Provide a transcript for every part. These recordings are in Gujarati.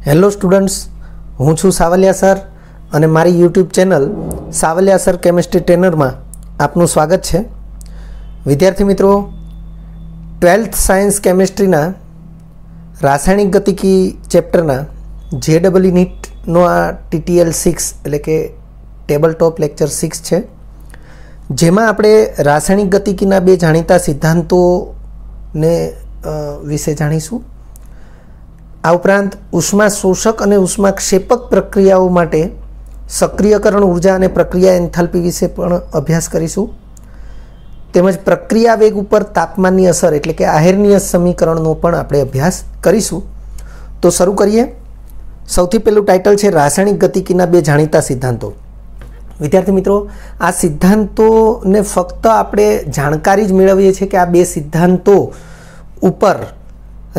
હેલો સ્ટુડન્ટ્સ, હું છું સાવલિયા સર અને મારી YouTube channel Savaliya sir chemistry ટ્રેનરમાં આપનું સ્વાગત છે। વિદ્યાર્થી મિત્રો, 12th સાયન્સ કેમિસ્ટ્રીના રાસાયણિક ગતિકી ચેપ્ટરના JEE નીટનો આ TTL 6 એટલે કે ટેબલ ટોપ લેક્ચર 6 છે, જેમાં આપણે રાસાયણિક ગતિકીના બે જાણીતા સિદ્ધાંતોને વિશે જાણીશું। આ ઉપરાંત ઉષ્મા શોષક અને ઉષ્માક્ષેપક પ્રક્રિયાઓ માટે સક્રિયકરણ ઉર્જા અને પ્રક્રિયા એન્થાલ્પી વિશે પણ અભ્યાસ કરીશું। તેમજ પ્રક્રિયા વેગ ઉપર તાપમાનની અસર એટલે કે આહેર્નિયસ સમીકરણનો પણ આપણે અભ્યાસ કરીશું। તો શરૂ કરીએ। સૌથી પહેલું ટાઇટલ છે રાસાયણિક ગતિકીના બે જાણીતા સિદ્ધાંતો। વિદ્યાર્થી મિત્રો, આ સિદ્ધાંતોને ફક્ત આપણે જાણકારી જ મેળવીએ છીએ કે આ બે સિદ્ધાંતો ઉપર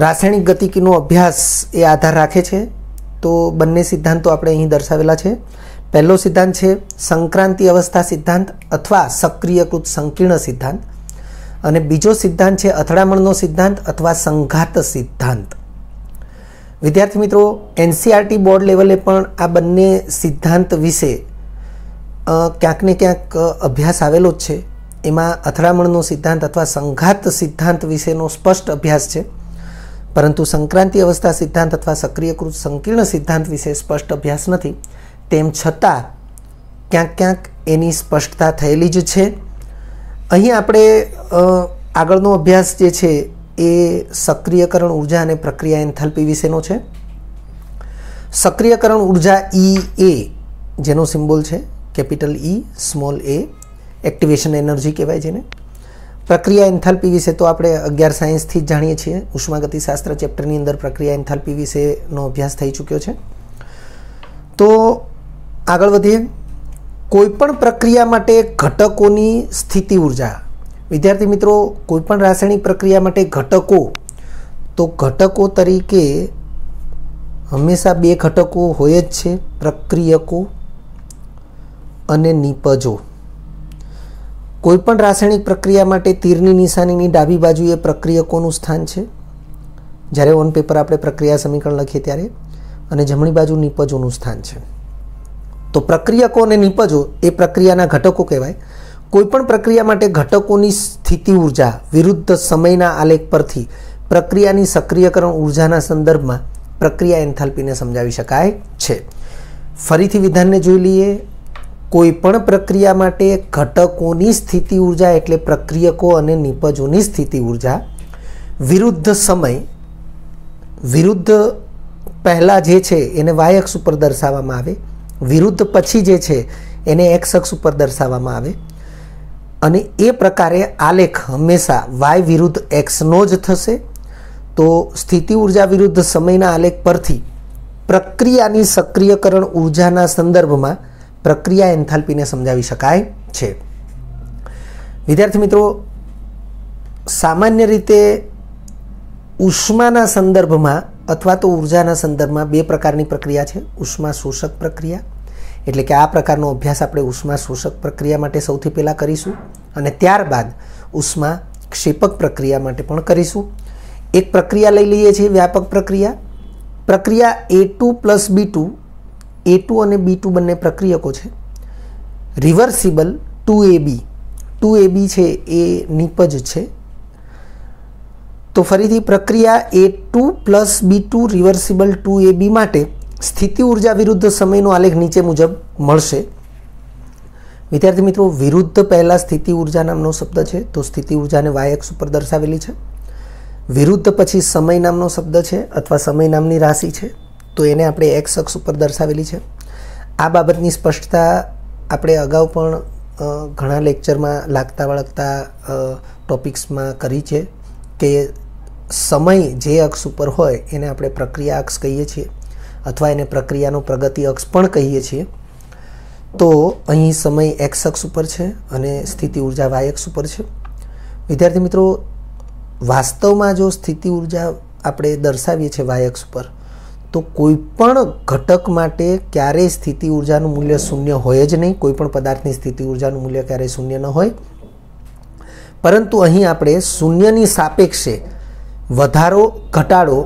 રાસાયણિક ગતિકીનો અભ્યાસ એ આધાર રાખે છે। તો બંને સિદ્ધાંતો આપણે અહીં દર્શાવેલા છે। પહેલો સિદ્ધાંત છે સંક્રાંતિ અવસ્થા સિદ્ધાંત અથવા સક્રિયકૃત સંકીર્ણ સિદ્ધાંત, અને બીજો સિદ્ધાંત છે અથડામણનો સિદ્ધાંત અથવા સંઘાત સિદ્ધાંત। વિદ્યાર્થી મિત્રો, NCERT બોર્ડ લેવલે પણ આ બંને સિદ્ધાંત વિશે ક્યાંક ને ક્યાંક અભ્યાસ આવેલો જ છે। એમાં અથડામણનો સિદ્ધાંત અથવા સંઘાત સિદ્ધાંત વિશેનો સ્પષ્ટ અભ્યાસ છે, પરંતુ સંક્રાંતિ અવસ્થા સિદ્ધાંત અથવા સક્રિયકૃત સંકીર્ણ સિદ્ધાંત વિશે સ્પષ્ટ અભ્યાસ નથી। તેમ છતાં ક્યાંક ક્યાંક એની સ્પષ્ટતા થયેલી જ છે। અહીં આપણે આગળનો અભ્યાસ જે છે એ સક્રિયકરણ ઉર્જા અને પ્રક્રિયા એન્થાલ્પી વિશેનો છે। સક્રિયકરણ ઉર્જા EA, જેનો સિમ્બોલ છે capital E small a, activation energy કહેવાય જેને। પ્રક્રિયા એન્થાલ્પી વિશે તો આપણે 11 સાયન્સથી જ જાણીએ છીએ। ઉષ્માગતિશાસ્ત્ર ચેપ્ટરની અંદર પ્રક્રિયા એન્થાલ્પી વિશેનો અભ્યાસ થઈ ચૂક્યો છે। તો આગળ વધીએ। કોઈપણ પ્રક્રિયા માટે ઘટકોની સ્થિતિ ઉર્જા। વિદ્યાર્થી મિત્રો, કોઈપણ રાસાયણિક પ્રક્રિયા માટે ઘટકો, તો ઘટકો તરીકે હંમેશા બે ઘટકો હોય જ છે, પ્રક્રિયકો અને નિપજો। કોઈપણ રાસાયણિક પ્રક્રિયા માટે તીરની નિશાનીની ડાબી બાજુએ પ્રક્રિયકોનું સ્થાન છે જ્યારે ઓન પેપર આપણે પ્રક્રિયા સમીકરણ લખીએ ત્યારે, અને જમણી બાજુ નિપજોનું સ્થાન છે। તો પ્રક્રિયકો અને નિપજો એ પ્રક્રિયાના ઘટકો કહેવાય। કોઈપણ પ્રક્રિયા માટે ઘટકોની સ્થિતિ ઉર્જા વિરુદ્ધ સમયના આલેખ પરથી પ્રક્રિયાની સક્રિયકરણ ઉર્જાના સંદર્ભમાં પ્રક્રિયા એન્થાલ્પીને સમજાવી શકાય છે। ફરીથી વિધાનને જોઈ લઈએ। કોઈપણ પ્રક્રિયા માટે ઘટકોની સ્થિતિ ઉર્જા એટલે પ્રક્રિયકો અને નિપજોની સ્થિતિ ઉર્જા વિરુદ્ધ સમય, વિરુદ્ધ પહેલાં જે છે એને y અક્ષ ઉપર દર્શાવવામાં આવે, વિરુદ્ધ પછી જે છે એને x અક્ષ ઉપર દર્શાવવામાં આવે, અને એ પ્રકારે આલેખ હંમેશા y વિરુદ્ધ x નો જ થશે। તો સ્થિતિ ઉર્જા વિરુદ્ધ સમયના આલેખ પરથી પ્રક્રિયાની સક્રિયકરણ ઉર્જાના સંદર્ભમાં પ્રક્રિયા એન્થાલ્પીને સમજાવી શકાય છે। વિદ્યાર્થી મિત્રો, સામાન્ય રીતે ઉષ્માના સંદર્ભમાં અથવા તો ઉર્જાના સંદર્ભમાં બે પ્રકારની પ્રક્રિયા છે। ઉષ્મા શોષક પ્રક્રિયા એટલે કે આ પ્રકારનો અભ્યાસ આપણે ઉષ્મા શોષક પ્રક્રિયા માટે સૌથી પહેલાં કરીશું, અને ત્યારબાદ ઉષ્મા ક્ષેપક પ્રક્રિયા માટે પણ કરીશું। એક પ્રક્રિયા લઈ લઈએ છીએ, વ્યાપક પ્રક્રિયા। પ્રક્રિયા A2 + B2, A2 અને B2 બંને પ્રક્રિયકો છે। રિવર્સિબલ 2AB, 2AB છે એ નિપજ છે। તો ફરીથી પ્રક્રિયા A2 + B2 રિવર્સિબલ 2AB માટે સ્થિતિ ઉર્જા વિરુદ્ધ સમયનો આલેખ નીચે મુજબ મળશે। વિદ્યાર્થી મિત્રો, વિરુદ્ધ પહેલાં સ્થિતિ ઉર્જા નામનો શબ્દ છે, તો સ્થિતિ ઉર્જાને y અક્ષ ઉપર દર્શાવેલી છે। વિરુદ્ધ પછી સમય નામનો શબ્દ છે અથવા સમય નામની રાશિ છે, તો એને આપણે x અક્ષ ઉપર દર્શાવેલી છે। આ બાબતની સ્પષ્ટતા આપણે અગાઉ પણ ઘણા લેક્ચરમાં લાગતા વળગતા ટોપિક્સમાં કરી છે કે સમય જે અક્ષ ઉપર હોય એને આપણે પ્રક્રિયા અક્ષ કહીએ છીએ, અથવા એને પ્રક્રિયાનો પ્રગતિ અક્ષ પણ કહીએ છીએ। તો અહીં સમય x અક્ષ ઉપર છે અને સ્થિતિ ઉર્જા y અક્ષ ઉપર છે। વિદ્યાર્થી મિત્રો, વાસ્તવમાં જો સ્થિતિ ઉર્જા આપણે દર્શાવીએ છીએ y અક્ષ ઉપર, તો કોઈપણ ઘટક માટે ક્યારેય સ્થિતિ ઉર્જાનું મૂલ્ય શૂન્ય હોય જ નહીં। કોઈપણ પદાર્થની સ્થિતિ ઉર્જાનું મૂલ્ય ક્યારેય શૂન્ય ન હોય, પરંતુ અહીં આપણે શૂન્યની સાપેક્ષે વધારો ઘટાડો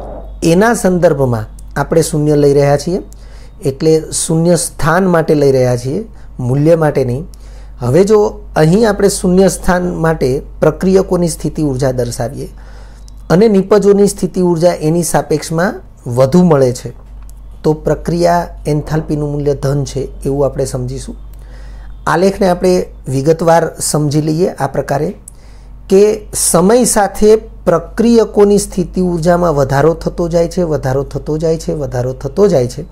એના સંદર્ભમાં આપણે શૂન્ય લઈ રહ્યા છીએ, એટલે શૂન્ય સ્થાન માટે લઈ રહ્યા છીએ, મૂલ્ય માટે નહીં. હવે જો અહીં આપણે શૂન્ય સ્થાન માટે પ્રક્રિયકોની સ્થિતિ ઉર્જા દર્શાવીએ અને નિપજોની સ્થિતિ ઉર્જા એની સાપેક્ષમાં વધુ મળે છે, તો પ્રક્રિયા એન્થાલ્પીનું મૂલ્ય ધન છે એવું આપણે સમજીશું. આલેખને આપણે વિગતવાર સમજી લઈએ આ પ્રકારે કે સમય સાથે પ્રક્રિયકોની સ્થિતિ ઉર્જામાં વધારો થતો જાય છે, વધારો થતો જાય છે, વધારો થતો જાય છે.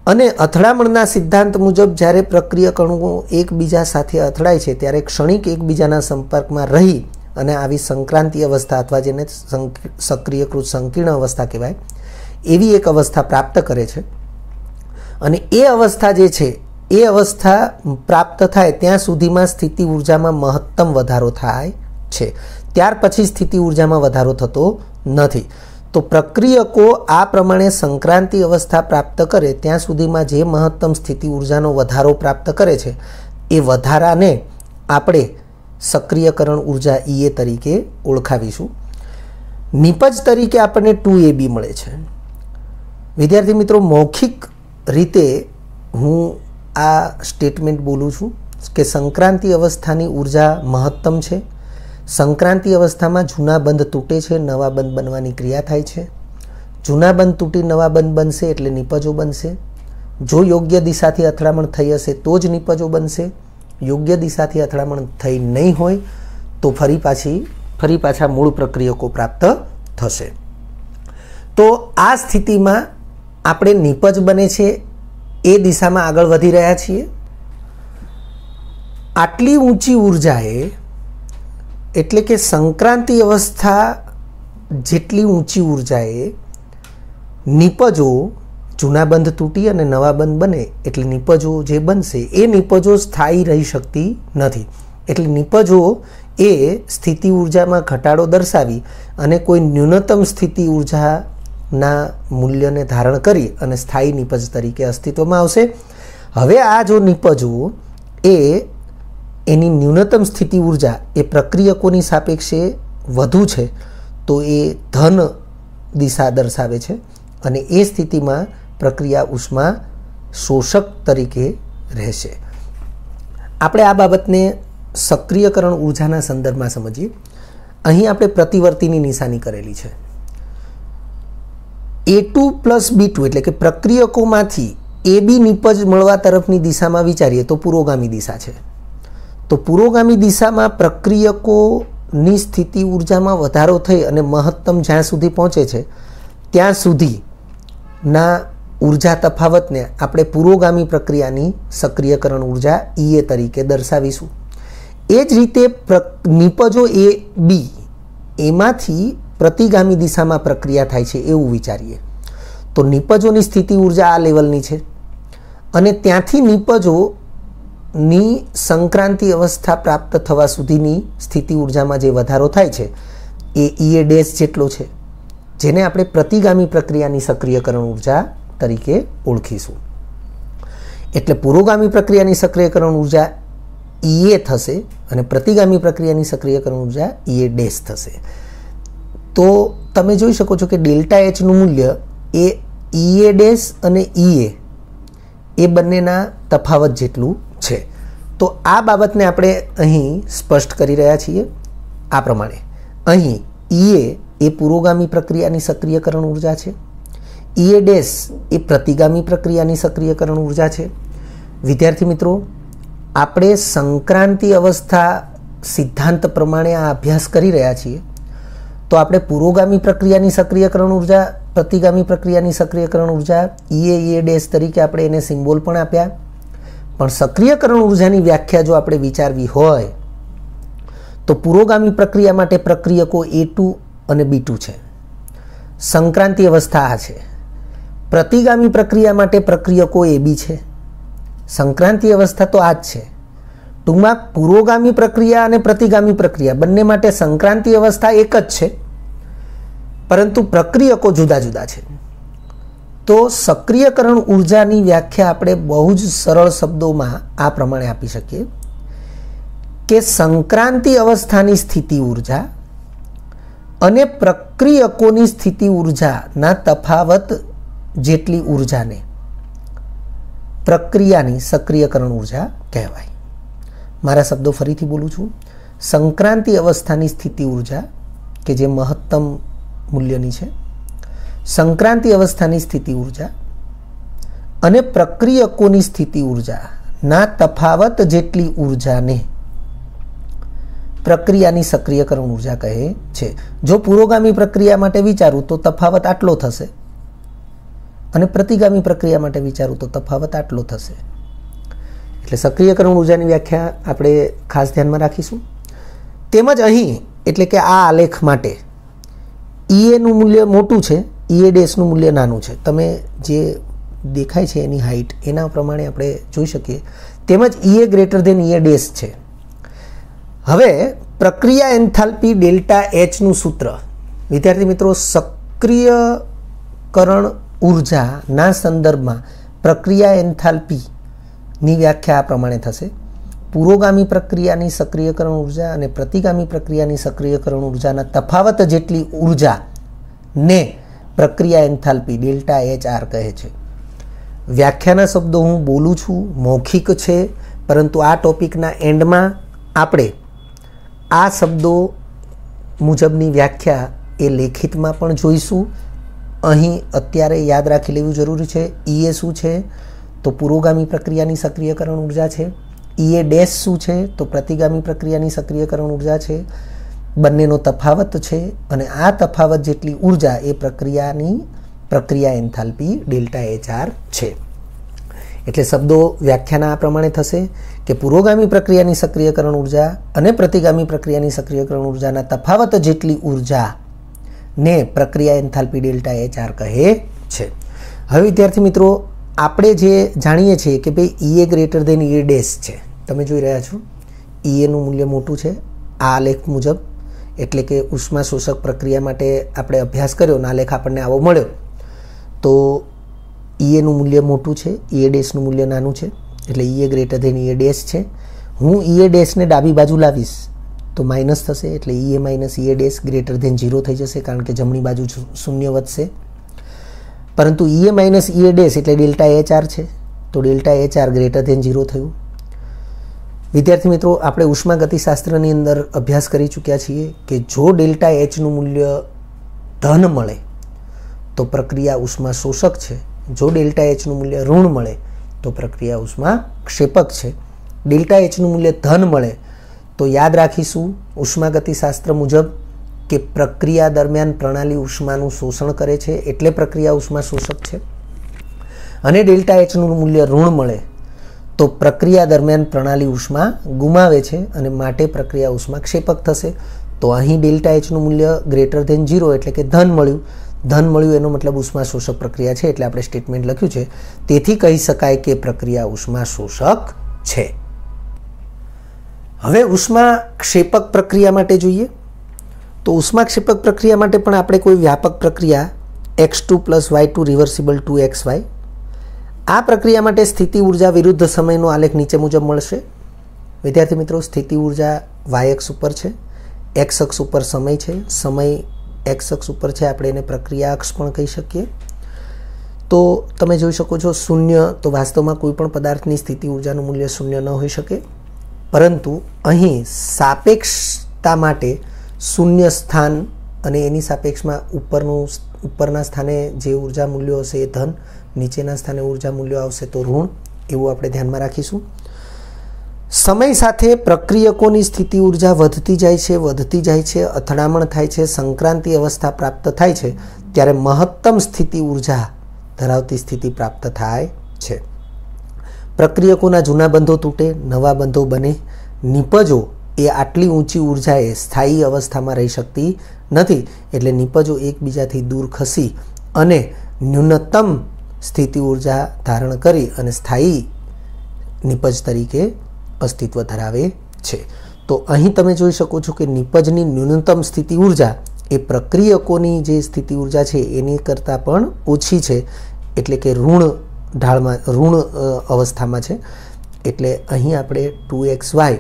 અને અથડામણના સિદ્ધાંત મુજબ જ્યારે પ્રક્રિયક અણુઓ એકબીજા સાથે અથડાય છે ત્યારે ક્ષણિક એકબીજાના સંપર્કમાં રહી અને આવી સંક્રાંતિ અવસ્થા અથવા જેને સક્રિયકૃત સંકીર્ણ અવસ્થા કહેવાય એવી એક અવસ્થા પ્રાપ્ત કરે છે. અને એ અવસ્થા જે છે એ અવસ્થા પ્રાપ્ત થાય ત્યાં સુધીમાં સ્થિતિ ઉર્જામાં મહત્તમ વધારો થાય છે. ત્યાર પછી સ્થિતિ ઉર્જામાં વધારો થતો નથી. તો પ્રક્રિયકો આ પ્રમાણે સંક્રાંતિ અવસ્થા પ્રાપ્ત કરે ત્યાં સુધીમાં જે મહત્તમ સ્થિતિ ઉર્જાનો વધારો પ્રાપ્ત કરે છે એ વધારાને આપણે સક્રિયકરણ ઉર્જા EA તરીકે ઓળખાવીશું. નિપજ તરીકે આપણને 2AB મળે છે. વિદ્યાર્થી મિત્રો, મૌખિક રીતે હું આ સ્ટેટમેન્ટ બોલું છું કે સંક્રાંતિ અવસ્થાની ઉર્જા મહત્તમ છે. સંક્રાંતિ અવસ્થામાં જૂના બંધ તૂટે છે, નવા બંધ બનવાની ક્રિયા થાય છે. જૂના બંધ તૂટી નવા બંધ બનશે એટલે નિપજો બનશે. જો યોગ્ય દિશાથી અથડામણ થઈ હશે તો જ નિપજો બનશે. યોગ્ય દિશાથી અથડામણ થઈ નહીં હોય તો ફરી પાછા મૂળ પ્રક્રિયકો પ્રાપ્ત થશે. તો આ સ્થિતિમાં આપણે નિપજ બને છે એ દિશામાં આગળ વધી રહ્યા છીએ. આટલી ઊંચી ઉર્જાએ એટલે કે સંક્રાંતિ અવસ્થા જેટલી ઊંચી ઉર્જાએ નિપજો જૂના બંધ તૂટી અને નવા બંધ બને એટલે નિપજો જે બનશે એ નિપજો સ્થાયી રહી શકતી નથી. એટલે નિપજો એ સ્થિતિ ઉર્જામાં ઘટાડો દર્શાવી અને કોઈ ન્યૂનતમ સ્થિતિ ઉર્જાના મૂલ્યને ધારણ કરી અને સ્થાયી નિપજ તરીકે અસ્તિત્વમાં આવશે. હવે આ જો નિપજો એની ન્યૂનતમ સ્થિતિ ઉર્જા એ પ્રક્રિયકોની સાપેક્ષે વધુ છે તો એ ધન દિશા દર્શાવે છે અને એ સ્થિતિમાં પ્રક્રિયા ઉષ્મા શોષક તરીકે રહેશે. આપણે આ બાબતને સક્રિયકરણ ઉર્જાના સંદર્ભમાં સમજીએ. અહીં આપણે પ્રતિવર્તીની નિશાની કરેલી છે. A2 + B2 એટલે કે પ્રક્રિયકોમાંથી AB નિપજ મળવા તરફની દિશામાં વિચારીએ તો પુરોગામી દિશા છે. તો પુરોગામી દિશામાં પ્રક્રિયકોની સ્થિતિ ઉર્જામાં વધારો થઈ અને મહત્તમ જ્યાં સુધી પહોંચે છે ત્યાં સુધીના ઉર્જા તફાવતને આપણે પુરોગામી પ્રક્રિયાની સક્રિયકરણ ઉર્જા EA તરીકે દર્શાવીશું. એ જ રીતે નિપજો AB એમાંથી પ્રતિગામી દિશામાં પ્રક્રિયા થાય છે એવું વિચારીએ તો નિપજોની સ્થિતિ ઉર્જા આ લેવલની છે અને ત્યાંથી નિપજોની સંક્રાંતિ અવસ્થા પ્રાપ્ત થવા સુધીની સ્થિતિ ઉર્જામાં જે વધારો થાય છે એ EA ડેશ જેટલો છે, જેને આપણે પ્રતિગામી પ્રક્રિયાની સક્રિયકરણ ઉર્જા તરીકે ઓળખીશું. એટલે પુરોગામી પ્રક્રિયાની સક્રિયકરણ ઉર્જા EA થશે અને પ્રતિગામી પ્રક્રિયાની સક્રિયકરણ ઉર્જા EA ડેશ થશે. તો તમે જોઈ શકો છો કે ΔH નું મૂલ્ય એ EA ડેશ અને EA એ બંનેના તફાવત જેટલું છે. તો આ બાબતને આપણે અહીં સ્પષ્ટ કરી રહ્યા છીએ આ પ્રમાણે. અહીં EA એ પુરોગામી પ્રક્રિયાની સક્રિયકરણ ઉર્જા છે, EA ડેશ એ પ્રતિગામી પ્રક્રિયાની સક્રિયકરણ ઉર્જા છે. વિદ્યાર્થી મિત્રો, આપણે સંક્રાંતિ અવસ્થા સિદ્ધાંત પ્રમાણે આ અભ્યાસ કરી રહ્યા છીએ તો આપણે પુરોગામી પ્રક્રિયાની સક્રિયકરણ ઉર્જા, પ્રતિગામી પ્રક્રિયાની સક્રિયકરણ ઉર્જા EA ડેશ તરીકે આપણે એને સિમ્બોલ પણ આપ્યા. પણ સક્રિયકરણ ઉર્જાની વ્યાખ્યા જો આપણે વિચારવી હોય તો પુરોગામી પ્રક્રિયા માટે પ્રક્રિયકો A2 અને B2 છે. સંક્રાંતિ અવસ્થા આ છે. પ્રતિગામી પ્રક્રિયા માટે પ્રક્રિયકો AB છે. સંક્રાંતિ અવસ્થા તો આ જ છે. ટૂંકમાં પુરોગામી પ્રક્રિયા અને પ્રતિગામી પ્રક્રિયા બંને માટે સંક્રાંતિ અવસ્થા એક જ છે, પરંતુ પ્રક્રિયકો જુદા જુદા છે. તો સક્રિયકરણ ઉર્જાની વ્યાખ્યા આપણે બહુ જ સરળ શબ્દોમાં આ પ્રમાણે આપી શકીએ કે સંક્રાંતિ અવસ્થાની સ્થિતિ ઉર્જા અને પ્રક્રિયકોની સ્થિતિ ઉર્જાના તફાવત જેટલી ઉર્જાને પ્રક્રિયાની સક્રિયકરણ ઉર્જા કહેવાય. મારા શબ્દો ફરીથી બોલું છું. સંક્રાંતિ અવસ્થાની સ્થિતિ ઉર્જા કે જે મહત્તમ મૂલ્યની છે, સંક્રાંતિ અવસ્થાની સ્થિતિ ઉર્જા અને પ્રક્રિયકોની સ્થિતિ ઉર્જાના તફાવત જેટલી ઉર્જાને પ્રક્રિયાની સક્રિયકરણ ઉર્જા કહે છે. જો પુરોગામી પ્રક્રિયા માટે વિચારું તો તફાવત આટલો થશે અને પ્રતિગામી પ્રક્રિયા માટે વિચારું તો તફાવત આટલો થશે. એટલે સક્રિયકરણ ઉર્જાની વ્યાખ્યા આપણે ખાસ ધ્યાનમાં રાખીશું. તેમજ અહીં એટલે કે આ આલેખ માટે ઈએનું મૂલ્ય મોટું છે, ઈએ ડેશનું મૂલ્ય નાનું છે. તમે જે દેખાય છે એની હાઇટ એના પ્રમાણે આપણે જોઈ શકીએ. તેમજ ઈએ ગ્રેટર ધેન ઈએ ડેશ છે. હવે પ્રક્રિયા એન્થાલ્પી ડેલ્ટા એચનું સૂત્ર વિદ્યાર્થી મિત્રો સક્રિયકરણ ઉર્જાના સંદર્ભમાં પ્રક્રિયા એન્થાલ્પીની વ્યાખ્યા આ પ્રમાણે થશે. પુરોગામી પ્રક્રિયાની સક્રિયકરણ ઉર્જા અને પ્રતિગામી પ્રક્રિયાની સક્રિયકરણ ઉર્જાના તફાવત જેટલી ઉર્જાને પ્રક્રિયા એન્થાલ્પી ડેલ્ટા એચ આર કહે છે. વ્યાખ્યાના શબ્દો હું બોલું છું, મૌખિક છે, પરંતુ આ ટોપિકના એન્ડમાં આપણે આ શબ્દો મુજબની વ્યાખ્યા એ લેખિતમાં પણ જોઈશું. અહીં અત્યારે યાદ રાખી લેવું જરૂરી છે. ઈએ શું છે તો પુરોગામી પ્રક્રિયાની સક્રિયકરણ ઉર્જા છે. ઈએ ડેશ શું છે તો પ્રતિગામી પ્રક્રિયાની સક્રિયકરણ ઉર્જા છે. બંનેનો તફાવત છે અને આ તફાવત જેટલી ઉર્જા એ પ્રક્રિયા એન્થાલ્પી ડેલ્ટા એચ આર છે. એટલે શબ્દો વ્યાખ્યાના આ પ્રમાણે થશે કે પુરોગામી પ્રક્રિયાની સક્રિયકરણ ઉર્જા અને પ્રતિગામી પ્રક્રિયાની સક્રિયકરણ ઉર્જાના તફાવત જેટલી ઉર્જાને પ્રક્રિયા એન્થાલ્પી ડેલ્ટા એચ આર કહે છે. હવે વિદ્યાર્થી મિત્રો આપણે જે જાણીએ છીએ કે ભાઈ ઈએ ગ્રેટર ધેન ઈએ ડેશ છે. તમે જોઈ રહ્યા છો ઈએનું મૂલ્ય મોટું છે આ આલેખ મુજબ. એટલે કે ઉષ્મા શોષક પ્રક્રિયા માટે આપણે અભ્યાસ કર્યો અને આલેખ આપણને આવો મળ્યો. તો ઈએનું મૂલ્ય મોટું છે, ઈએ ડેશનું મૂલ્ય નાનું છે. એટલે ઈએ ગ્રેટર ધેન ઈએ ડેશ છે. હું ઈએ ડેશને ડાબી બાજુ લાવીશ તો માઇનસ થશે. એટલે ઈએ માઇનસ ઈએ ડેશ ગ્રેટર ધેન 0 થઈ જશે કારણ કે જમણી બાજુ શૂન્ય વધશે. પરંતુ ઈએ માઇનસ ઈએ ડેશ એટલે ડેલ્ટા એચ આર છે તો delta H R greater than 0 થયું. વિદ્યાર્થી મિત્રો આપણે ઉષ્માગતિશાસ્ત્રની અંદર અભ્યાસ કરી ચૂક્યા છીએ કે જો ડેલ્ટા એચનું મૂલ્ય ધન મળે તો પ્રક્રિયા ઉષ્મા શોષક છે. જો ડેલ્ટા એચનું મૂલ્ય ઋણ મળે તો પ્રક્રિયા ઉષ્મા ક્ષેપક છે. ડેલ્ટા એચનું મૂલ્ય ધન મળે તો યાદ રાખીશું ઉષ્માગતિશાસ્ત્ર મુજબ કે પ્રક્રિયા દરમિયાન પ્રણાલી ઉષ્માનું શોષણ કરે છે એટલે પ્રક્રિયા ઉષ્મા શોષક છે. અને ડેલ્ટા એચનું મૂલ્ય ઋણ મળે તો પ્રક્રિયા દરમિયાન પ્રણાલી ઉષ્મા ગુમાવે છે અને માટે પ્રક્રિયા ઉષ્મા ક્ષેપક થશે. તો અહીં ડેલ્ટા એચનું મૂલ્ય ગ્રેટર ધેન 0 એટલે કે ધન મળ્યું. ધન મળ્યું એનો મતલબ ઉષ્મા શોષક પ્રક્રિયા છે એટલે આપણે સ્ટેટમેન્ટ લખ્યું છે. તેથી કહી શકાય કે પ્રક્રિયા ઉષ્મા શોષક છે. હવે ઉષ્મા ક્ષેપક પ્રક્રિયા માટે જોઈએ તો ઉષ્મા ક્ષેપક પ્રક્રિયા માટે પણ આપણે કોઈ વ્યાપક પ્રક્રિયા x2 + y2 રિવર્સિબલ 2xy. આ પ્રક્રિયા માટે સ્થિતિ ઉર્જા વિરુદ્ધ સમયનો આલેખ નીચે મુજબ મળશે. વિદ્યાર્થી મિત્રો સ્થિતિ ઉર્જા y અક્ષ ઉપર છે, x અક્ષ ઉપર સમય છે. સમય x અક્ષ ઉપર છે આપણે એને પ્રક્રિયા અક્ષ પણ કહી શકીએ. તો તમે જોઈ શકો છો શૂન્ય તો વાસ્તવમાં કોઈ પણ પદાર્થની સ્થિતિ ઉર્જાનું મૂલ્ય શૂન્ય ન હોઈ શકે. પરંતુ અહીં સાપેક્ષતા માટે શૂન્ય સ્થાન અને એની સાપેક્ષમાં ઉપરના સ્થાને જે ઉર્જા મૂલ્યો હશે એ ધન, નીચેના સ્થાને ઉર્જા મૂલ્યો આવશે તો ઋણ, એવું આપણે ધ્યાનમાં રાખીશું. સમય સાથે પ્રક્રિયકોની સ્થિતિ ઉર્જા વધતી જાય છે, અથડામણ થાય છે, સંક્રાંતિ અવસ્થા પ્રાપ્ત થાય છે ત્યારે મહત્તમ સ્થિતિ ઉર્જા ધરાવતી સ્થિતિ પ્રાપ્ત થાય છે. પ્રક્રિયકોના જૂના બંધો તૂટે, નવા બંધો બને. નિપજો એ આટલી ઊંચી ઉર્જાએ સ્થાયી અવસ્થામાં રહી શકતી નથી. એટલે નિપજો એકબીજાથી દૂર ખસી અને ન્યૂનતમ સ્થિતિ ઉર્જા ધારણ કરી અને સ્થાયી નિપજ તરીકે અસ્તિત્વ ધરાવે છે. તો અહીં તમે જોઈ શકો છો કે નિપજની ન્યૂનતમ સ્થિતિ ઉર્જા એ પ્રક્રિયકોની જે સ્થિતિ ઉર્જા છે એની કરતાં પણ ઓછી છે. એટલે કે ઋણ અવસ્થામાં છે. એટલે અહીં આપણે 2xy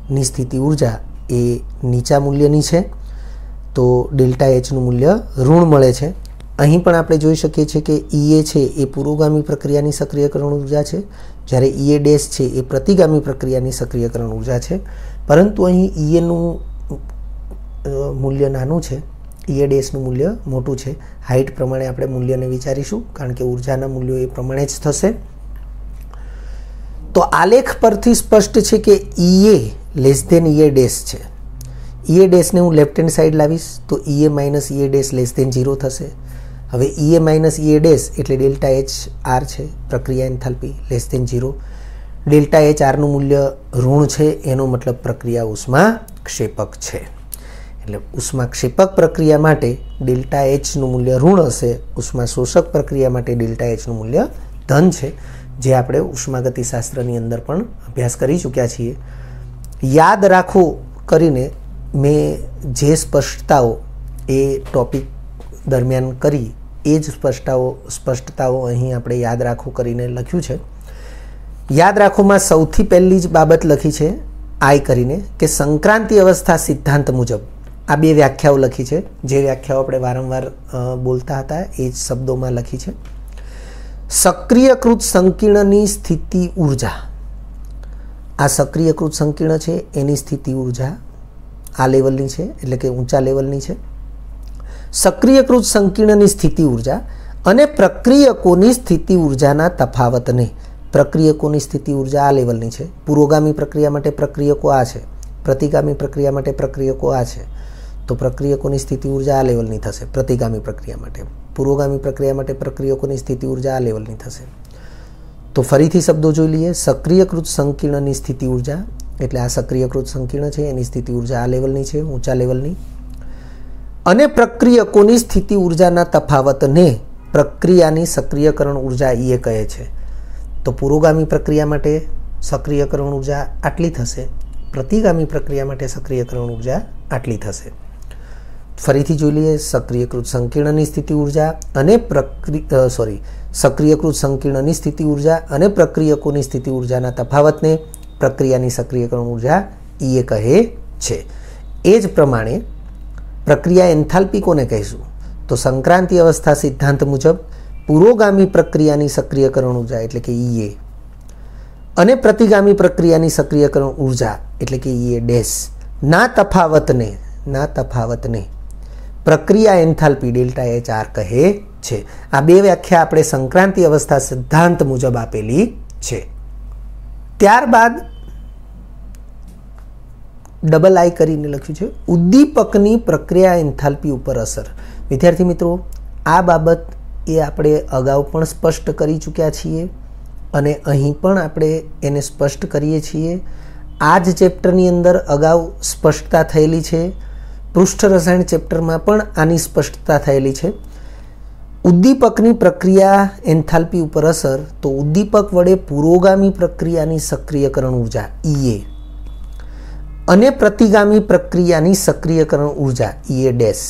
ની સ્થિતિ ઉર્જા એ નીચા મૂલ્યની છે. તો ડેલ્ટા એચનું મૂલ્ય ઋણ મળે છે। અહીં પણ આપણે જોઈ શકીએ છીએ કે ઈએ છે એ પુરોગામી પ્રક્રિયાની સક્રિયકરણ ઉર્જા છે, જ્યારે ઈએ ડેશ છે એ પ્રતિગામી પ્રક્રિયાની સક્રિયકરણ ઉર્જા છે। પરંતુ અહીં ઈએનું મૂલ્ય નાનું છે, ઈએ ડેશનું મૂલ્ય મોટું છે। હાઇટ પ્રમાણે આપણે મૂલ્યને વિચારીશું, કારણ કે ઉર્જાના મૂલ્યો એ પ્રમાણે જ થશે। તો આલેખ પરથી સ્પષ્ટ છે કે E a less than E a dash છે। ઈએ ડેશને હું લેફ્ટ હેન્ડ સાઈડ લાવીશ તો E a minus ઈએ dash less than 0 થશે। હવે ઈએ માઇનસ ઈએ ડેશ એટલે ડેલ્ટા એચ આર છે, પ્રક્રિયા enthalpy less than 0। Delta H આરનું મૂલ્ય ઋણ છે, એનો મતલબ પ્રક્રિયા ઉષ્મા ક્ષેપક છે। એટલે ઉષ્મા ક્ષેપક પ્રક્રિયા માટે ડેલ્ટા એચનું મૂલ્ય ઋણ હશે, ઉષ્મા શોષક પ્રક્રિયા માટે ડેલ્ટા એચનું મૂલ્ય ધન છે, જે આપણે ઉષ્માગતિશાસ્ત્રની અંદર પણ અભ્યાસ કરી ચૂક્યા છીએ। યાદ રાખો કરીને મેં જે સ્પષ્ટતાઓ એ ટોપિક દરમિયાન કરી એ જ સ્પષ્ટતાઓ અહીં આપણે યાદ રાખો કરીને લખ્યું છે। યાદ રાખોમાં સૌથી પહેલી જ બાબત લખી છે આઈ કરીને કે સંક્રાંતિ અવસ્થા સિદ્ધાંત મુજબ આ બે વ્યાખ્યાઓ લખી છે, જે વ્યાખ્યાઓ આપણે વારંવાર બોલતા હતા એ જ શબ્દોમાં લખી છે। સક્રિયકૃત સંકીર્ણની સ્થિતિ ઉર્જા, આ સક્રિયકૃત સંકીર્ણ છે એની સ્થિતિ ઉર્જા આ લેવલની છે, એટલે કે ઊંચા લેવલની છે। સક્રિયકૃત સંકીર્ણની સ્થિતિ ઉર્જા અને પ્રક્રિયકોની સ્થિતિ ઉર્જાના તફાવતને, પ્રક્રિયકોની સ્થિતિ ઉર્જા આ લેવલની છે, પુરોગામી પ્રક્રિયા માટે પ્રક્રિયકો આ છે, પ્રતિગામી પ્રક્રિયા માટે પ્રક્રિયકો આ છે, તો પ્રક્રિયકોની સ્થિતિ ઉર્જા આ લેવલની થશે પ્રતિગામી પ્રક્રિયા માટે, પુરોગામી પ્રક્રિયા માટે પ્રક્રિયકોની સ્થિતિ ઉર્જા આ લેવલની થશે। તો ફરીથી શબ્દો જોઈ લઈએ। સક્રિયકૃત સંકીર્ણની સ્થિતિ ઉર્જા એટલે આ સક્રિયકૃત સંકીર્ણ છે એની સ્થિતિ ઉર્જા આ લેવલની છે, ઊંચા લેવલની, અને પ્રક્રિયકોની સ્થિતિ ઉર્જાના તફાવતને પ્રક્રિયાની સક્રિયકરણ ઉર્જા એ કહે છે। તો પુરોગામી પ્રક્રિયા માટે સક્રિયકરણ ઉર્જા આટલી થશે, પ્રતિગામી પ્રક્રિયા માટે સક્રિયકરણ ઉર્જા આટલી થશે। ફરીથી જોઈ લઈએ। સક્રિયકૃત સંકીર્ણની સ્થિતિ ઉર્જા અને સક્રિયકૃત સંકીર્ણની સ્થિતિ ઉર્જા અને પ્રક્રિયકોની સ્થિતિ ઉર્જાના તફાવતને પ્રક્રિયાની સક્રિયકરણ ઉર્જા એ કહે છે। એ જ પ્રમાણે પ્રક્રિયા એન્થાલ્પી કોને કહીશું? તો સંક્રાંતિ અવસ્થા સિદ્ધાંત મુજબ પુરોગામી પ્રક્રિયાની સક્રિયકરણ ઉર્જા એટલે કે ઈએ અને પ્રતિગામી પ્રક્રિયાની સક્રિયકરણ ઉર્જા એટલે કે ઈએ ડેશ ના તફાવતને પ્રક્રિયા એન્થાલ્પી ડેલ્ટા એચ આર કહે છે। આ બે વ્યાખ્યા આપણે સંક્રાંતિ અવસ્થા સિદ્ધાંત મુજબ આપેલી છે। ત્યારબાદ ડબલ આઈ કરીને લખ્યું છે ઉદ્દીપકની પ્રક્રિયા એન્થાલ્પી ઉપર અસર। વિદ્યાર્થી મિત્રો, આ બાબત એ આપણે અગાઉ પણ સ્પષ્ટ કરી ચૂક્યા છીએ અને અહીં પણ આપણે એને સ્પષ્ટ કરીએ છીએ। આ જ ચેપ્ટરની અંદર અગાઉ સ્પષ્ટતા થયેલી છે, પૃષ્ઠ રસાયણ ચેપ્ટરમાં પણ આની સ્પષ્ટતા થયેલી છે। ઉદ્દીપકની પ્રક્રિયા એન્થાલ્પી ઉપર અસર, તો ઉદ્દીપક વડે પુરોગામી પ્રક્રિયાની સક્રિયકરણ ઉર્જા ઈએ અને પ્રતિગામી પ્રક્રિયાની સક્રિયકરણ ઉર્જા ઈએ ડેશ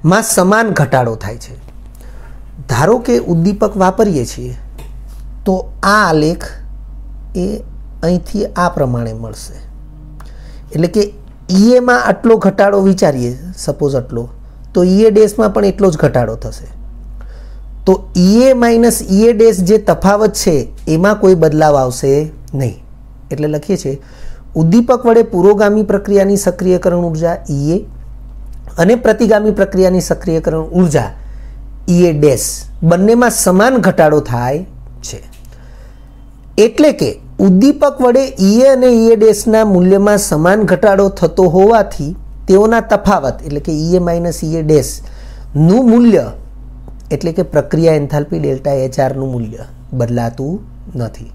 માં સમાન ઘટાડો થાય છે। ધારો કે ઉદ્દીપક વાપરીએ છીએ તો આ આલેખ એ અહીંથી આ પ્રમાણે મળશે, એટલે કે ઈએમાં આટલો ઘટાડો વિચારીએ સપોઝ આટલો, તો ઈએ ડેશમાં પણ એટલો જ ઘટાડો થશે। તો ઈએ માઇનસ ઈએ ડેશ જે તફાવત છે એમાં કોઈ બદલાવ આવશે નહીં, એટલે લખીએ છીએ ઉદ્દીપક વડે પુરોગામી પ્રક્રિયાની સક્રિયકરણ ઉર્જા ઈએ અને પ્રતિગામી પ્રક્રિયાની સક્રિયકરણ ઉર્જા ઈએ ડેશ બંનેમાં સમાન ઘટાડો થાય છે। એટલે કે ઉદ્દીપક વડે ઈએ અને ઈએ ડેશના મૂલ્યમાં સમાન ઘટાડો થતો હોવાથી તેઓના તફાવત એટલે કે ઈએ માઇનસ ઈએ ડેશનું મૂલ્ય એટલે કે પ્રક્રિયા એન્થાલ્પી ડેલ્ટા એચ આરનું મૂલ્ય બદલાતું નથી।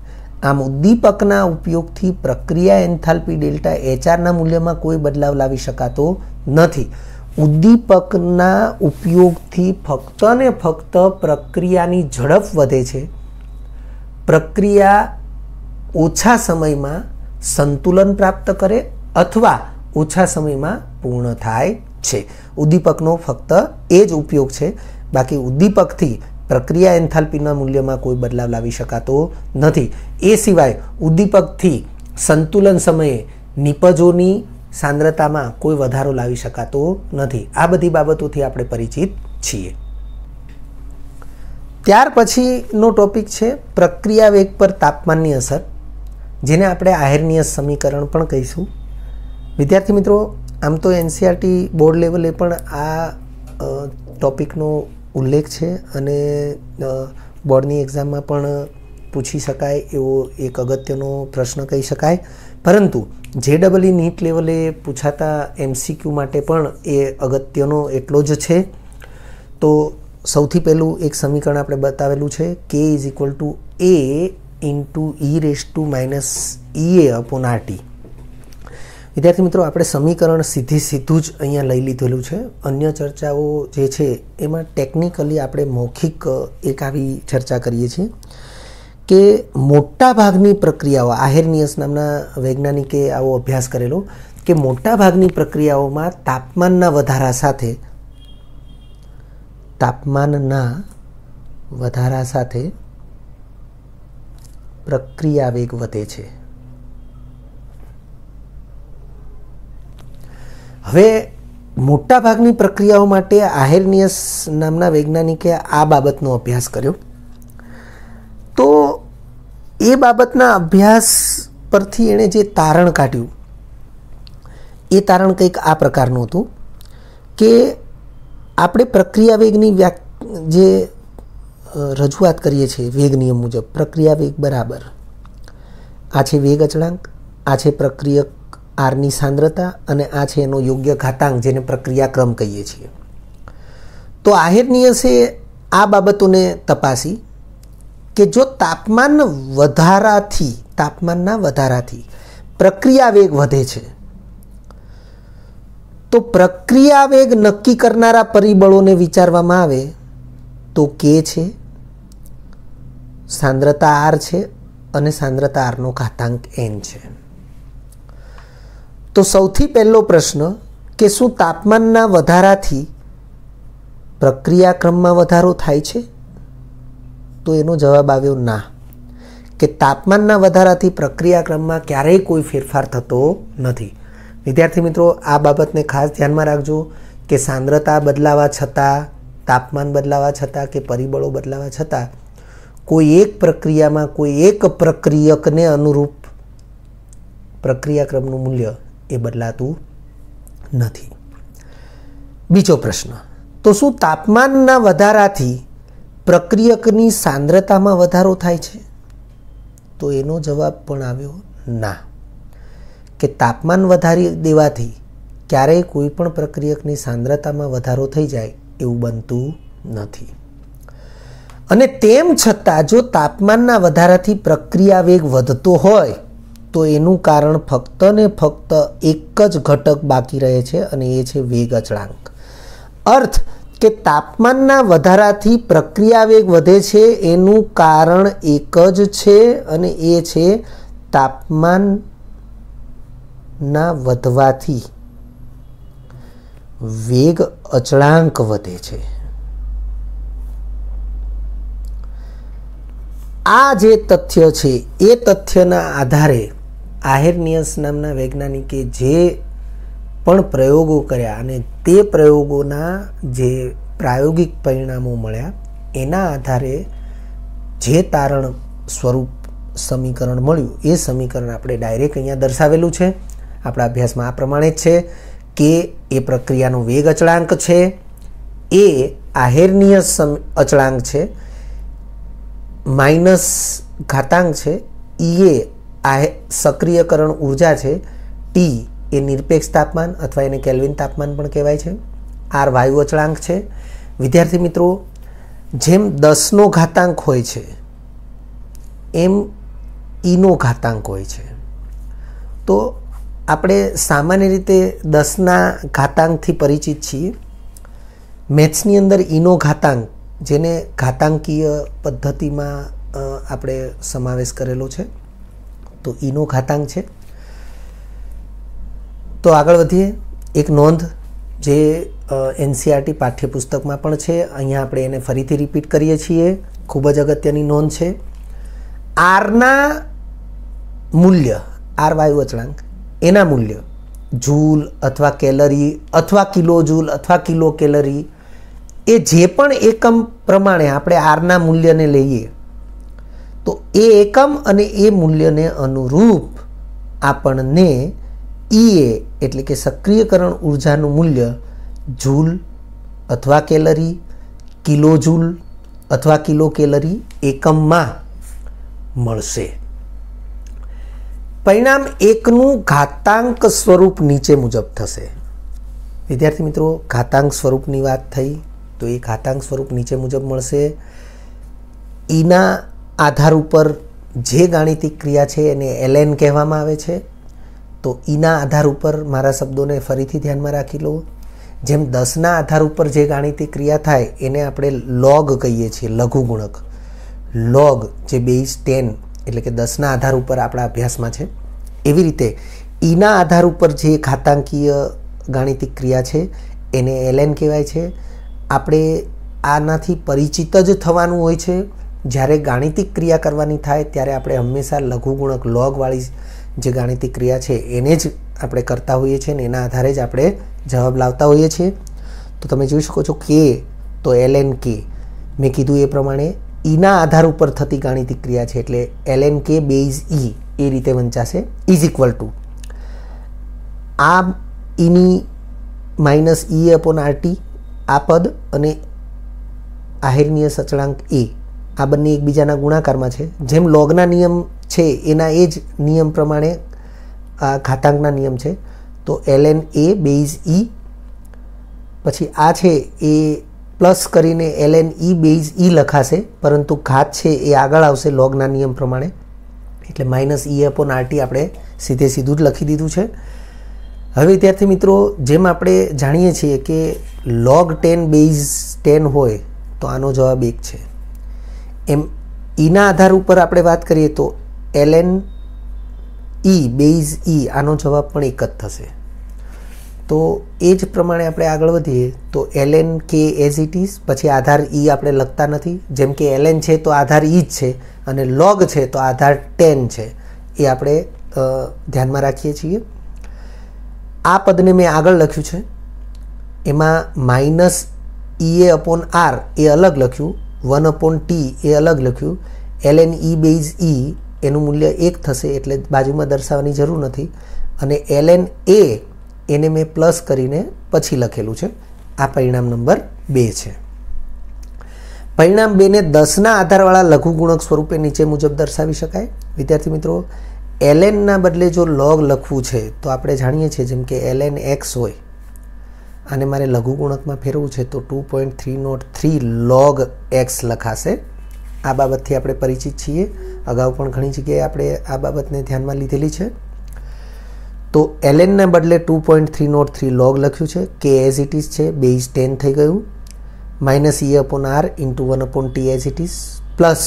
આમ ઉદ્દીપકના ઉપયોગથી પ્રક્રિયા એન્થાલ્પી ડેલ્ટા એચ આરના મૂલ્યમાં કોઈ બદલાવ લાવી શકાતો નથી। ઉદ્દીપકના ઉપયોગથી ફક્ત ને ફક્ત પ્રક્રિયાની ઝડપ વધે છે, પ્રક્રિયા ઓછા સમયમાં સંતુલન પ્રાપ્ત કરે અથવા ઓછા સમયમાં પૂર્ણ થાય છે। ઉદ્દીપકનો ફક્ત એ જ ઉપયોગ છે, બાકી ઉદ્દીપકથી પ્રક્રિયા એન્થાલ્પીના મૂલ્યમાં કોઈ બદલાવ લાવી શકાતો નથી। એ સિવાય ઉદ્દીપકથી સંતુલન સમયે નિપજોની सांद्रतामां कोई वधारो लावी शकातो नथी। आ बधी बाबतोथी आपणे परिचित छीए। त्यार पछीनो टॉपिक छे प्रक्रिया वेग पर तापमाननी असर, जेने आपणे आयर्नियस समीकरण पण कहीशुं। विद्यार्थी मित्रों, आम तो एनसीईआरटी बोर्ड लेवले पण आ टॉपिकनो उल्लेख छे अने बोर्डनी एक्जाममां पण पूछी शकाय एवो एक अगत्यनो प्रश्न कही शकाय। परंतु जेडबलई नीट लेवले पूछाता एमसीक्यू माटे पण ए अगत्यनो एटलो ज छे। तो सौथी पहेलुं एक समीकरण आपणे बतावेलुं छे k = a × e upon RT। विद्यार्थी मित्रों, आपणे समीकरण सीधું જ અહીંયા લઈ લીધેલું છે। अन्य चर्चाओ जे छे एमां टेक्निकली आपणे मौखिक एक आवी चर्चा करीए छीए के मोटा भागनी प्रक्रियाओ, आयर्नियस नामना वैज्ञानिके आवो अभ्यास करेलो के मोटा भागनी प्रक्रियाओमां तापमानना વધારા સાથે प्रक्रिया वेग વધે છે। હવે મોટા ભાગની પ્રક્રિયાઓ માટે આયર્નિયસ નામના વૈજ્ઞાનિકે આ બાબતનો અભ્યાસ કર્યો। તો એ બાબતના અભ્યાસ પરથી એણે જે તારણ કાઢ્યું એ તારણ કંઈક આ પ્રકારનું હતું કે આપણે પ્રક્રિયા વેગની જે રજૂઆત કરીએ છીએ વેગ નિયમ મુજબ, પ્રક્રિયા વેગ બરાબર આ છે વેગ અચળાંક, આ છે પ્રક્રિયક આરની સાંદ્રતા અને આ છે એનો યોગ્ય ઘાતાંક, જેને પ્રક્રિયા ક્રમ કહીએ છીએ। તો આયર્નિયસે આ બાબતોને તપાસી કે જો તાપમાનના વધારાથી પ્રક્રિયા વેગ વધે છે તો પ્રક્રિયા વેગ નક્કી કરનારા પરિબળોને વિચારવામાં આવે તો k છે, સાંદ્રતા r છે અને સાંદ્રતા r નો ઘાતાંક n છે। તો સૌથી પહેલો પ્રશ્ન કે શું તાપમાનના વધારાથી પ્રક્રિયા ક્રમમાં વધારો થાય છે? તો એનો જવાબ આવ્યો ના, કે તાપમાનના વધારાથી પ્રક્રિયા ક્રમમાં ક્યારેય કોઈ ફેરફાર થતો નથી। વિદ્યાર્થી મિત્રો, આ બાબતને ખાસ ધ્યાનમાં રાખજો કે સાંદ્રતા બદલાવા છતાં, તાપમાન બદલાવા છતાં કે પરિબળો બદલાવા છતાં કોઈ એક પ્રક્રિયામાં કોઈ એક પ્રક્રિયકને અનુરૂપ પ્રક્રિયાક્રમનું મૂલ્ય એ બદલાતું નથી। બીજો પ્રશ્ન, તો શું તાપમાનના વધારાથી પ્રક્રિયકની સાંદ્રતામાં વધારો થાય છે? તો એનો જવાબ પણ આવ્યો ના, કે તાપમાન વધારી દેવાથી ક્યારેય કોઈ પણ પ્રક્રિયકની સાંદ્રતામાં વધારો થઈ જાય એવું બનતું નથી। અને તેમ છતાં જો તાપમાનના વધારાથી પ્રક્રિયા વેગ વધતો હોય તો એનું કારણ ફક્ત ને ફક્ત એક જ ઘટક બાકી રહે છે અને એ છે વેગ અચળાંક। અર્થ કે તાપમાનના વધારાથી પ્રક્રિયા વેગ વધે છે એનું કારણ એક જ છે અને એ છે તાપમાનના વધવાથી વેગ અચળાંક વધે છે। આ જે તથ્ય છે એ તથ્યના આધારે આયર્નિયસ નામના વૈજ્ઞાનિકે જે પણ પ્રયોગો કર્યા અને તે પ્રયોગોના જે પ્રાયોગિક પરિણામો મળ્યા એના આધારે જે તારણ સ્વરૂપ સમીકરણ મળ્યું એ સમીકરણ આપણે ડાયરેક્ટ અહીંયા દર્શાવેલું છે આપણા અભ્યાસમાં આ પ્રમાણે જ છે કે એ પ્રક્રિયાનો વેગ અચળાંક છે, એ આયર્નિયસ અચળાંક છે, માઇનસ ઘાતાંક છે, એ સક્રિયકરણ ઉર્જા છે, ટી એ નિરપેક્ષ તાપમાન અથવા એને કેલ્વિન તાપમાન પણ કહેવાય છે, આર વાયુ અચળાંક છે। વિદ્યાર્થી મિત્રો, જેમ 10નો ઘાતાંક હોય છે એમ ઈનો ઘાતાંક હોય છે। તો આપણે સામાન્ય રીતે 10ના ઘાતાંકથી પરિચિત છીએ। મેથ્સની અંદર ઈનો ઘાતાંક, જેને ઘાતાંકીય પદ્ધતિમાં આપણે સમાવેશ કરેલો છે, તો ઈનો ઘાતાંક છે। તો આગળ વધીએ। એક નોંધ જે એનસીઈઆરટી પાઠ્યપુસ્તકમાં પણ છે, અહીંયા આપણે એને ફરીથી રિપીટ કરીએ છીએ, ખૂબ જ અગત્યની નોંધ છે। આરના મૂલ્ય, આર વાયુ અચળાંક, એના મૂલ્ય जूल अथवा कैलरी अथवा किलो जूल अथवा किलो कैलरी ए जे पण एकम प्रमाणे आपणे आरना मूल्यने लईए तो ए एकम अने ए मूल्यने अनुरूप आपणने ईए एटले के सक्रियकरण ऊर्जानुं मूल्य जूल अथवा कैलरी किलो जूल अथवा किलो कैलरी एकम में मळशे। परिणाम एकનું घातांक स्वरूप नीचे मुजब थशे। विद्यार्थी मित्रों, घातांक स्वरूपनी वात थई तो ये घातांक स्वरूप नीचे मुजब मळशे। ईना आधार पर जे गाणितिक क्रिया छे एने ln कहेवामां आवे छे। तो ईना आधार पर मारा शब्दोने फरीथी ध्यानमां राखी लो। जेम 10 ना आधार पर जे गाणितिक क्रिया थाय एने आपणे लॉग कहीए छीए, लघुगुणक। लॉग जे बेઝ 10 એટલે કે 10 ના આધાર ઉપર આપણા અભ્યાસમાં છે, એવી રીતે ઈના આધાર ઉપર જે ઘાતાંકીય ગાણિતિક ક્રિયા છે એને ln કહેવાય છે। આપણે આનાથી પરિચિત જ થવાનું હોય છે। જ્યારે ગાણિતિક ક્રિયા કરવાની થાય ત્યારે આપણે હંમેશા લઘુગુણક લોગવાળી જે ગાણિતિક ક્રિયા છે એને જ આપણે કરતા હોઈએ છીએ અને એના આધારે જ આપણે જવાબ લાવતા હોઈએ છીએ। તો તમે જોઈ શકો છો કે તો ln k મેં કીધું એ પ્રમાણે ईना आधार पर थती गाणितिक क्रिया है एटले ln k बेઝ ई ए रीते वंचाशे इज इक्वल टू आ ईनी minus E upon R T आ पद अने आहेरणीय सचळांक ए आ बंने एकबीजाना गुणाकारमां छे। जेम लॉगना नियम छे एना ए ज नियम प्रमाणे आ घातांकना नियम छे। तो ln a बेઝ ई पछी आ छे ए प्लस करीने ln e बेઝ ई लखाशे, परंतु घात छे ए आगळ आवशे लॉगना नियम प्रमाणे एटले minus E upon R T आपणे सीधे सीधुं ज लखी दीधुं छे। हवे विद्यार्थी मित्रों, जेम आपणे जाणीए छीए के log 10 बेઝ 10 होय तो आनो जवाब 1 छे। एम ईना आधार पर आपणे वात करीए तो ln e बेઝ ई आनो जवाब पण 1 ज थशे। तो ए ज प्रमाणे आपणे आगळ वधीए तो ln k as it is, पछी आधार ई आपणे लखता नथी। जेम के ln छे तो आधार ई ज छे अने log छे तो आधार 10 छे, ए आपणे ध्यानमां राखीए छीए। आ पदने मैं आगळ लख्युं छे एमां minus E A upon R ए अलग लख्युं, 1 अपॉन टी ए अलग लख्युं। ln ई बेઝ ई एनुं मूल्य 1 थशे एटले बाजुमां दर्शावવાની જરૂર નથી અને ln a એને મેં પ્લસ કરીને પછી લખેલું છે। આ પરિણામ નંબર 2 છે। પરિણામ 2 ને 10 ના આધારવાળા લઘુગુણક સ્વરૂપે નીચે મુજબ દર્શાવી શકાય। વિદ્યાર્થી મિત્રો, ln ના બદલે જો log લખવું છે તો આપણે જાણીએ છીએ જેમ કે ln x હોય અને મારે લઘુગુણકમાં ફેરવવું છે તો 2.303 log x લખાશે। આ બાબતથી આપણે પરિચિત છીએ, અગાઉ પણ ઘણી જગ્યાએ આપણે આ બાબતને ધ્યાનમાં લીધેલી છે। तो ln ने बदले 2.303 log लख्यू है, k एज इट इज है बेઝ 10 थई गयुं, minus E upon R into 1 upon T as it is plus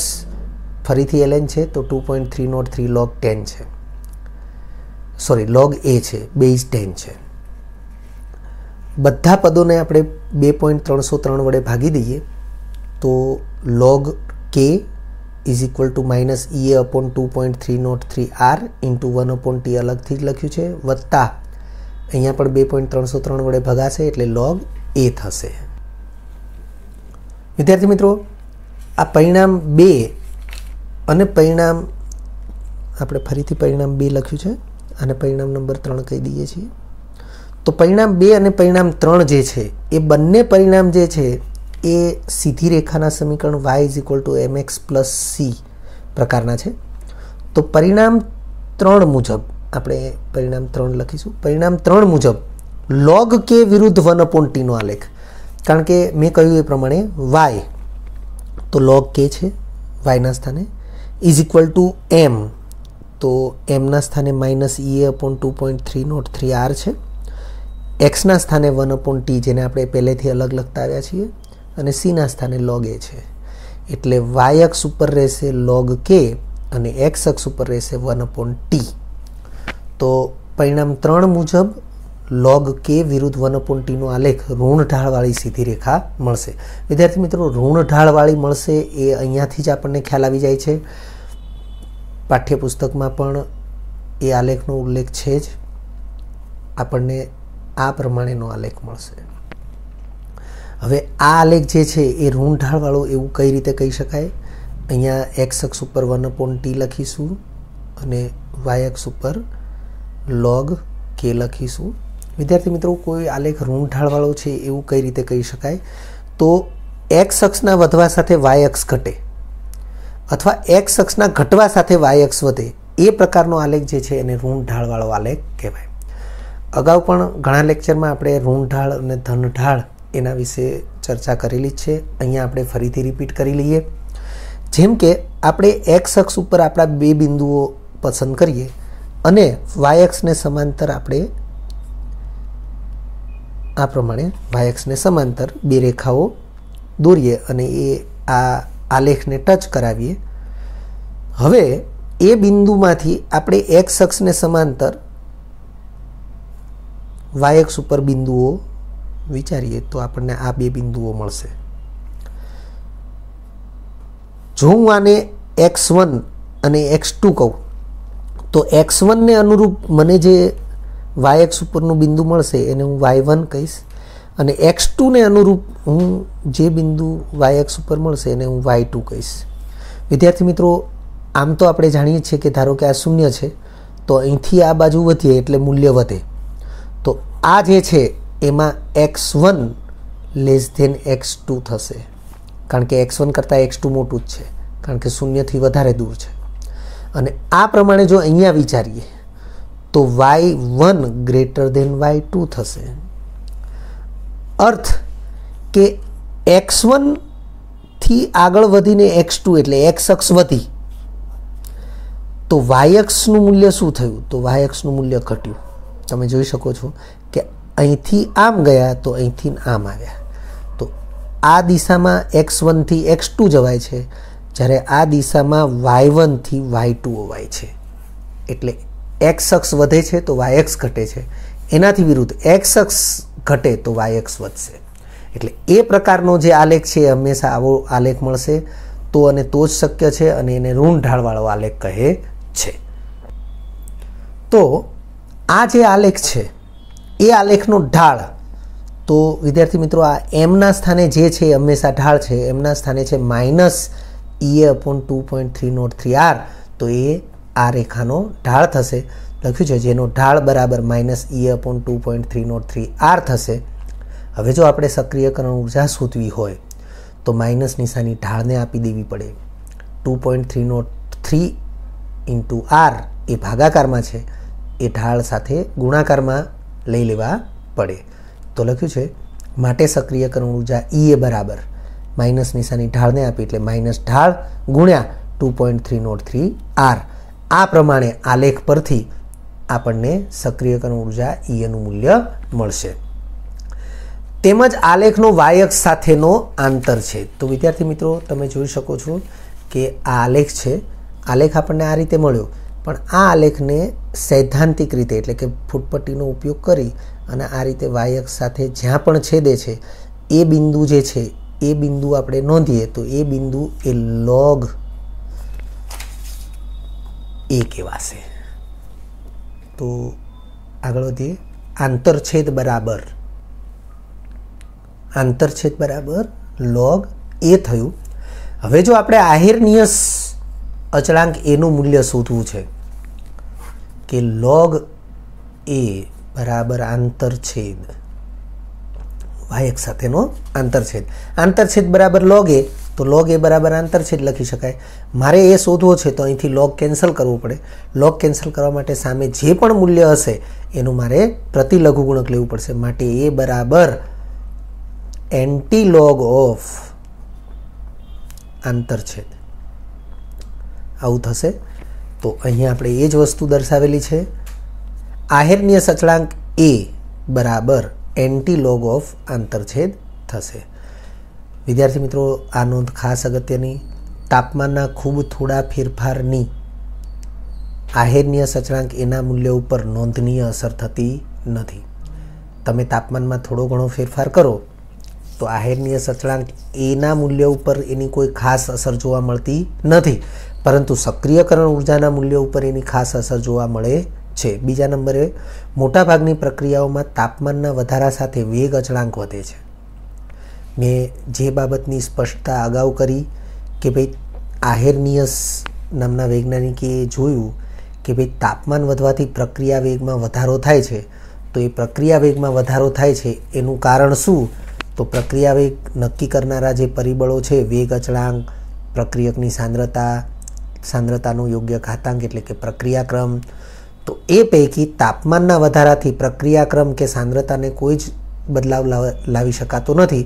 फरीथी ln है तो 2.303 log 10 है, सॉरी log a है बेઝ 10 है। बधा पदों ने आपणे 2.303 वडे भागी दईए तो log k is equal to minus E upon 2.303 R into 1 upon T अलग थी लख्यू है, वत्ता अहींया पण 2.303 वडे भगाशे एटले log a थशे। विद्यार्थी मित्रों, आ परिणाम 2 अने परिणाम आपणे फरीथी परिणाम 2 लख्यू है अने परिणाम नंबर 3 कही दीए छीए। तो परिणाम 2 अने परिणाम 3 जे छे ए बंने परिणाम जे छे ए सीधी रेखाना समीकरण y is equal to mx plus c प्रकारना है। तो परिणाम 3 मुजब આપણે પરિણામ 3 લખીશું। પરિણામ 3 મુજબ log k વિરુદ્ધ 1 upon t નો આલેખ, કારણ કે મેં કહ્યું એ પ્રમાણે y તો log k છે y ના સ્થાને ઇઝ ઇક્વલ ટુ m, તો m ના સ્થાને માઇનસ e upon 2.303 r છે, x ના સ્થાને 1 upon t જેને આપણે પહેલેથી અલગ લખતા આવ્યા છીએ અને c ના સ્થાને log a છે, એટલે y અક્ષ ઉપર રહેશે log k અને x અક્ષ ઉપર રહેશે 1 upon t। तो परिणाम 3 मुजब log k विरुद्ध 1 upon t नो आलेख ऋण ढाळवाળી सीधी रेखा मळशे। विद्यार्थी मित्रों, ऋण ढाळवाળી मळशे ए अहींयाथी ज आपणने ख्याल आवी जाय छे। पाठ्यपुस्तकमां पण ए आलेखनो उल्लेख छे ज। આપણને આ પ્રમાણેનો આલેખ મળશે। હવે આ આલેખ જે છે એ ઋણ ઢાળવાળો એવું કઈ રીતે કહી શકાય? અહીંયા એક્સ અક્ષ ઉપર 1/t લખીશું અને વાય અક્ષ ઉપર log k લખીશું। વિદ્યાર્થી મિત્રો, કોઈ આલેખ ઋણ ઢાળવાળો છે એવું કઈ રીતે કહી શકાય? તો એક્સ અક્ષના વધવા સાથે વાય અક્ષ ઘટે અથવા એક્સ અક્ષના ઘટવા સાથે વાય અક્ષ વધે, એ પ્રકારનો આલેખ જે છે એને ઋણ ઢાળવાળો આલેખ કહેવાય। અગાઉ પણ ઘણા લેક્ચરમાં આપણે ઋણ ઢાળ અને ધન ઢાળ એના વિશે ચર્ચા કરેલી જ છે। અહીંયા આપણે ફરીથી રિપીટ કરી લઈએ। જેમ કે આપણે એક્સ અક્ષ ઉપર આપણા બે બિંદુઓ પસંદ કરીએ અને વાય અક્ષને સમાંતર આપણે આ પ્રમાણે વાય અક્ષને સમાંતર બે રેખાઓ દોરીએ અને એ આ આલેખને ટચ કરાવીએ। હવે એ બિંદુમાંથી આપણે એક્સ અક્ષને સમાંતર વાય અક્ષ ઉપર બિંદુઓ વિચારીએ તો આપણને આ બે બિંદુઓ મળશે। જો હું આને x1 અને x2 કહું તો x1 ને અનુરૂપ મને જે વાય અક્ષ ઉપરનું બિંદુ મળશે એને હું y1 કહીશ અને x2 ને અનુરૂપ હું જે બિંદુ વાય અક્ષ ઉપર મળશે એને હું y2 કહીશ। વિદ્યાર્થી મિત્રો, આમ તો આપણે જાણીએ છીએ કે ધારો કે આ 0 છે તો અહીંથી આ બાજુ વધીએ એટલે મૂલ્ય વધે, તો આ જે છે એમાં x1 લેસ ધેન x2 થશે, કારણ કે x1 કરતાં x2 મોટું જ છે, કારણ કે 0 થી વધારે દૂર છે। અને આ પ્રમાણે જો અહીંયા વિચારીએ તો y1 ગ્રેટર ધેન y2 થશે। અર્થ કે x1 થી આગળ વધીને x2 એટલે x અક્ષ વધી તો y અક્ષનું મૂલ્ય શું થયું? તો y અક્ષનું મૂલ્ય ઘટ્યું। તમે જોઈ શકો છો કે અહીંથી આમ ગયા તો અહીંથી આમ આવ્યા, તો આ દિશામાં x1 થી x2 જવાય છે, જ્યારે આ દિશામાં y1 થી y2 અવાય છે। એટલે x અક્ષ વધે છે તો y અક્ષ ઘટે છે, એનાથી વિરુદ્ધ x અક્ષ ઘટે તો y અક્ષ વધશે। એટલે એ પ્રકારનો જે આલેખ છે હંમેશા આવો આલેખ મળશે તો અને તો જ શક્ય છે અને એને ઋણ ઢાળવાળો આલેખ કહે છે। તો આ જે આલેખ છે એ આલેખનો ઢાળ, તો વિદ્યાર્થી મિત્રો આ એમના સ્થાને જે છે એ હંમેશા ઢાળ છે, એમના સ્થાને છે -EA/2.303R, તો એ આ રેખાનો ઢાળ થશે। લખ્યું છે જેનો ઢાળ બરાબર -EA/2.303R થશે। હવે જો આપણે સક્રિયકરણ ઉર્જા શોધવી હોય તો માઇનસ નિશાની ઢાળને આપી દેવી પડે। 2.303 × R એ ભાગાકારમાં છે, એ ઢાળ સાથે ગુણાકારમાં લઈ લેવા પડે। તો લખ્યું છે માટે સક્રિયકરણ ઉર્જા EA બરાબર માઇનસ નિશાની ઢાળને આપી એટલે માઇનસ ઢાળ ગુણ્યા 2.303R। આ પ્રમાણે આલેખ પરથી આપણને સક્રિયકરણ ઉર્જા EA નું મૂલ્ય મળશે। તેમજ આલેખનો વાય અક્ષ સાથેનો આંતરછેદ, તો વિદ્યાર્થી મિત્રો તમે જોઈ શકો છો કે આ આલેખ છે, આલેખ આપણને આ રીતે મળ્યો, પણ આ આલેખને સૈદ્ધાંતિક રીતે એટલે કે ફૂટપટ્ટીનો ઉપયોગ કરી અને આ રીતે વાય અક્ષ સાથે જ્યાં પણ છેદે છે એ બિંદુ જે છે એ બિંદુ આપણે નોંધીએ તો એ બિંદુ એ log a કહેવાશે। તો આગળ વધીએ। આંતરછેદ બરાબર log a થયું। હવે જો આપણે આહિર્નિય અચળાંક a નું મૂલ્ય શોધવું છે કે log a બરાબર આંતરછેદ y અક્ષ સાથેનો આંતરછેદ બરાબર log a, તો log a બરાબર આંતરછેદ લખી શકાય। મારે એ શોધવો છે તો અહીંથી log કેન્સલ કરવું પડે। log કેન્સલ કરવા માટે સામે જે પણ મૂલ્ય હશે એનું મારે પ્રતિ લઘુગુણક લેવું પડશે, માટે a બરાબર એન્ટી-log ઓફ આંતરછેદ આવું થશે। તો અહીંયા આપણે એ જ વસ્તુ દર્શાવેલી છે। આહિર્નિય અચળાંક a બરાબર એન્ટી-log ઓફ આંતરછેદ થશે। વિદ્યાર્થી મિત્રો, આ નોંધ ખાસ અગત્યની, તાપમાનના ખૂબ થોડા ફેરફારની આહિર્નિય અચળાંક એના મૂલ્ય ઉપર નોંધનીય અસર થતી નથી। તમે તાપમાનમાં થોડો ઘણો ફેરફાર કરો તો આહિર્નિય અચળાંક એના મૂલ્ય ઉપર એની કોઈ ખાસ અસર જોવા મળતી નથી, પરંતુ સક્રિયકરણ ઉર્જાના મૂલ્ય ઉપર એની ખાસ અસર જોવા મળે છે। બીજા નંબરે મોટાભાગની પ્રક્રિયાઓમાં તાપમાનના વધારા સાથે વેગ અચળાંક વધે છે। મેં જે બાબતની સ્પષ્ટતા અગાઉ કરી કે ભાઈ આહેર્નિયસ નામના વૈજ્ઞાનિકે જોયું કે ભાઈ તાપમાન વધવાથી પ્રક્રિયા વેગમાં વધારો થાય છે, તો એ પ્રક્રિયા વેગમાં વધારો થાય છે એનું કારણ શું? તો પ્રક્રિયા વેગ નક્કી કરનારા જે પરિબળો છે, વેગ અચળાંક, પ્રક્રિયકની સાંદ્રતાનો યોગ્ય ઘાતાંક એટલે કે પ્રક્રિયાક્રમ, તો એ પૈકી તાપમાનના વધારાથી પ્રક્રિયાક્રમ કે સાંદ્રતાને કોઈ જ બદલાવ લાવી શકાતો નથી।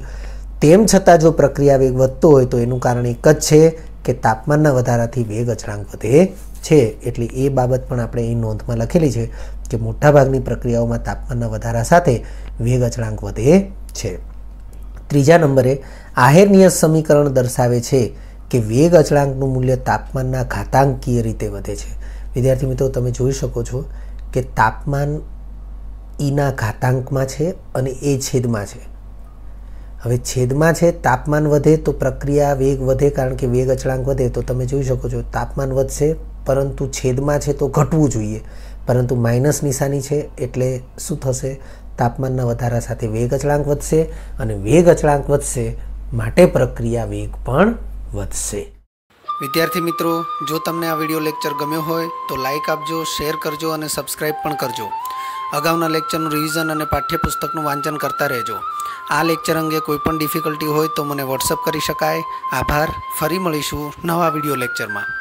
તેમ છતાં જો પ્રક્રિયા વેગ વધતો હોય તો એનું કારણ એક જ છે કે તાપમાનના વધારાથી વેગ અચળાંક વધે છે। એટલે એ બાબત પણ આપણે અહીં નોંધમાં લખેલી છે કે મોટાભાગની પ્રક્રિયાઓમાં તાપમાનના વધારા સાથે વેગ અચળાંક વધે છે। ત્રીજા નંબરે આહેર્નિયસ સમીકરણ દર્શાવે છે કે વેગ અચળાંકનું મૂલ્ય તાપમાનના ઘાતાંકીય રીતે વધે છે। વિદ્યાર્થી મિત્રો, તમે જોઈ શકો છો કે તાપમાન ઈના ઘાતાંકમાં છે અને એ છેદમાં છે। હવે છેદમાં છે, તાપમાન વધે તો પ્રક્રિયા વેગ વધે, કારણ કે વેગ અચળાંક વધે તો તમે જોઈ શકો છો તાપમાન વધશે, પરંતુ છેદમાં છે તો ઘટવું જોઈએ, પરંતુ માઇનસ નિશાની છે એટલે શું થશે? તાપમાનના વધારા સાથે વેગ અચળાંક વધશે અને વેગ અચળાંક વધશે માટે પ્રક્રિયા વેગ પણ વધશે। વિદ્યાર્થી મિત્રો, જો તમને આ વિડીયો લેક્ચર ગમ્યો હોય તો લાઇક આપજો, શેર કરજો અને સબસ્ક્રાઈબ પણ કરજો। અગાઉના લેક્ચરનું રિવિઝન અને પાઠ્યપુસ્તકનું વાંચન કરતા રહેજો। આ લેક્ચર અંગે કોઈ પણ ડિફિકલ્ટી હોય તો મને વોટ્સઅપ કરી શકાય। આભાર। ફરી મળીશું નવા વિડીયો લેક્ચરમાં।